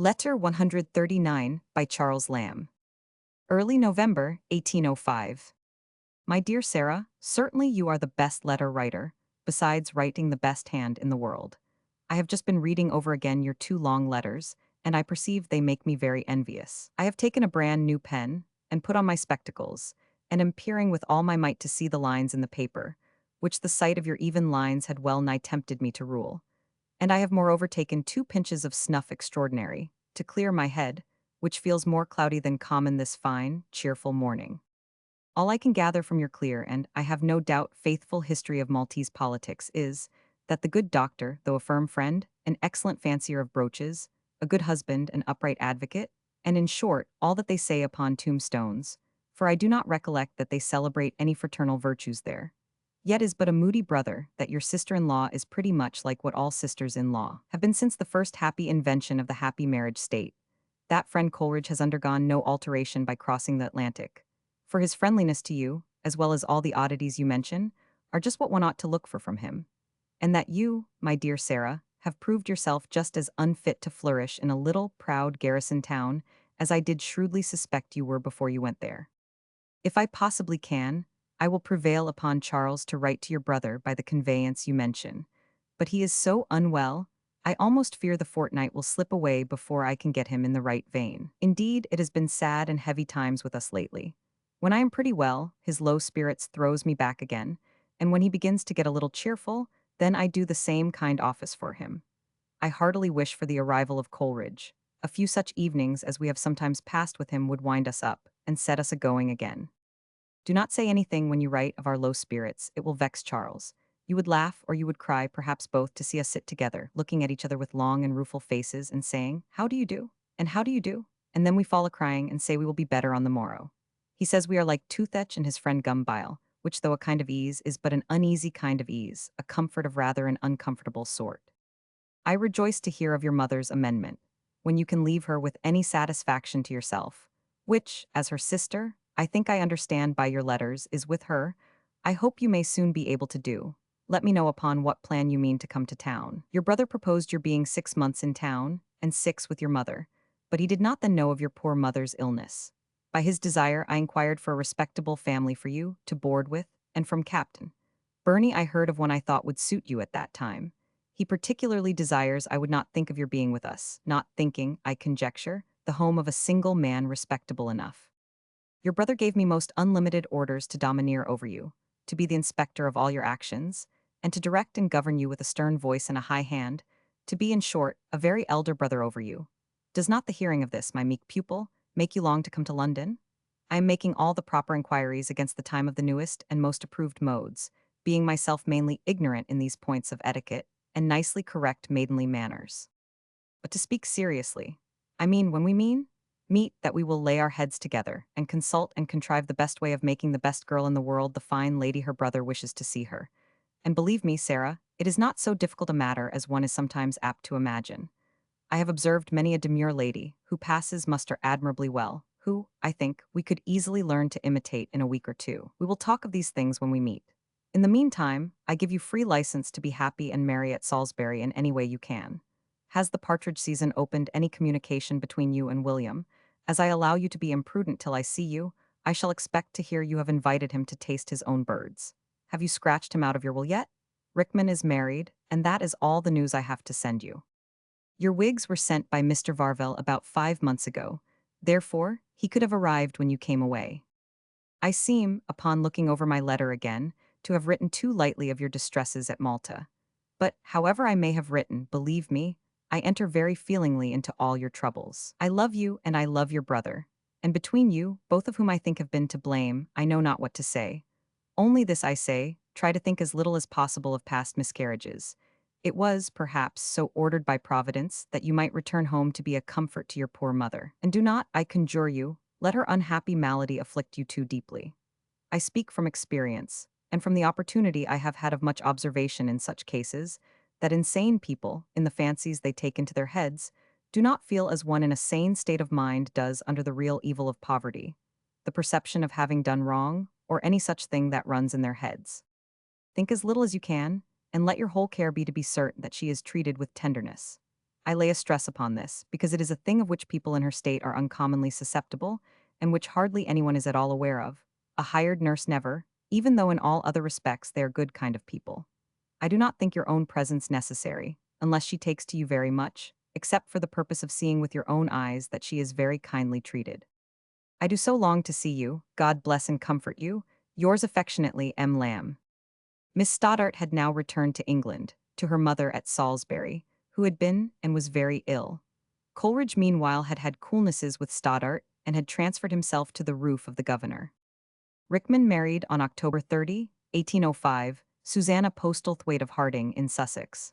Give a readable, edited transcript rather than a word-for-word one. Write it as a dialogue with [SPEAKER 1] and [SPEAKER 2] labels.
[SPEAKER 1] Letter 139 by Charles Lamb. Early November, 1805. My dear Sarah, certainly you are the best letter writer, besides writing the best hand in the world. I have just been reading over again your two long letters, and I perceive they make me very envious. I have taken a brand new pen, and put on my spectacles, and am peering with all my might to see the lines in the paper, which the sight of your even lines had well nigh tempted me to rule. And I have moreover taken 2 pinches of snuff extraordinary, to clear my head, which feels more cloudy than common this fine, cheerful morning. All I can gather from your clear and, I have no doubt, faithful history of Maltese politics is, that the good doctor, though a firm friend, an excellent fancier of brooches, a good husband, an upright advocate, and in short, all that they say upon tombstones, for I do not recollect that they celebrate any fraternal virtues there, yet is but a moody brother, that your sister-in-law is pretty much like what all sisters-in-law have been since the first happy invention of the happy marriage state. That friend Coleridge has undergone no alteration by crossing the Atlantic. For his friendliness to you, as well as all the oddities you mention, are just what one ought to look for from him. And that you, my dear Sarah, have proved yourself just as unfit to flourish in a little, proud garrison town as I did shrewdly suspect you were before you went there. If I possibly can, I will prevail upon Charles to write to your brother by the conveyance you mention. But he is so unwell, I almost fear the fortnight will slip away before I can get him in the right vein. Indeed, it has been sad and heavy times with us lately. When I am pretty well, his low spirits throws me back again, and when he begins to get a little cheerful, then I do the same kind office for him. I heartily wish for the arrival of Coleridge. A few such evenings as we have sometimes passed with him would wind us up, and set us a-going again. Do not say anything when you write of our low spirits, it will vex Charles. You would laugh or you would cry, perhaps both, to see us sit together, looking at each other with long and rueful faces, and saying, "How do you do? And how do you do?" And then we fall a-crying and say we will be better on the morrow. He says we are like Toothech and his friend Gumbile, which though a kind of ease, is but an uneasy kind of ease, a comfort of rather an uncomfortable sort. I rejoice to hear of your mother's amendment, when you can leave her with any satisfaction to yourself, which, as her sister, I think I understand by your letters, is with her. I hope you may soon be able to do. Let me know upon what plan you mean to come to town. Your brother proposed your being 6 months in town, and 6 with your mother, but he did not then know of your poor mother's illness. By his desire, I inquired for a respectable family for you, to board with, and from Captain Burney I heard of one I thought would suit you at that time. He particularly desires I would not think of your being with us, not thinking, I conjecture, the home of a single man respectable enough. Your brother gave me most unlimited orders to domineer over you, to be the inspector of all your actions, and to direct and govern you with a stern voice and a high hand, to be, in short, a very elder brother over you. Does not the hearing of this, my meek pupil, make you long to come to London? I am making all the proper inquiries against the time of the newest and most approved modes, being myself mainly ignorant in these points of etiquette and nicely correct maidenly manners. But to speak seriously, I mean when we meet that we will lay our heads together, and consult and contrive the best way of making the best girl in the world the fine lady her brother wishes to see her. And believe me, Sarah, it is not so difficult a matter as one is sometimes apt to imagine. I have observed many a demure lady, who passes muster admirably well, who, I think, we could easily learn to imitate in a week or two. We will talk of these things when we meet. In the meantime, I give you free license to be happy and merry at Salisbury in any way you can. Has the partridge season opened any communication between you and William? As I allow you to be imprudent till I see you, I shall expect to hear you have invited him to taste his own birds. Have you scratched him out of your will yet? Rickman is married, and that is all the news I have to send you. Your wigs were sent by Mr. Varville about 5 months ago, therefore he could have arrived when you came away. I seem, upon looking over my letter again, to have written too lightly of your distresses at Malta. But, however I may have written, believe me, I enter very feelingly into all your troubles. I love you and I love your brother, and between you, both of whom I think have been to blame, I know not what to say. Only this I say, try to think as little as possible of past miscarriages. It was, perhaps, so ordered by Providence that you might return home to be a comfort to your poor mother. And do not, I conjure you, let her unhappy malady afflict you too deeply. I speak from experience, and from the opportunity I have had of much observation in such cases, that insane people, in the fancies they take into their heads, do not feel as one in a sane state of mind does under the real evil of poverty, the perception of having done wrong, or any such thing that runs in their heads. Think as little as you can, and let your whole care be to be certain that she is treated with tenderness. I lay a stress upon this, because it is a thing of which people in her state are uncommonly susceptible, and which hardly anyone is at all aware of. A hired nurse never, even though in all other respects they are good kind of people. I do not think your own presence necessary, unless she takes to you very much, except for the purpose of seeing with your own eyes that she is very kindly treated. I do so long to see you, God bless and comfort you, yours affectionately, M. Lamb. Miss Stoddart had now returned to England, to her mother at Salisbury, who had been and was very ill. Coleridge meanwhile had had coolnesses with Stoddart, and had transferred himself to the roof of the governor. Rickman married on October 30, 1805, Susanna Postlethwaite of Harding in Sussex.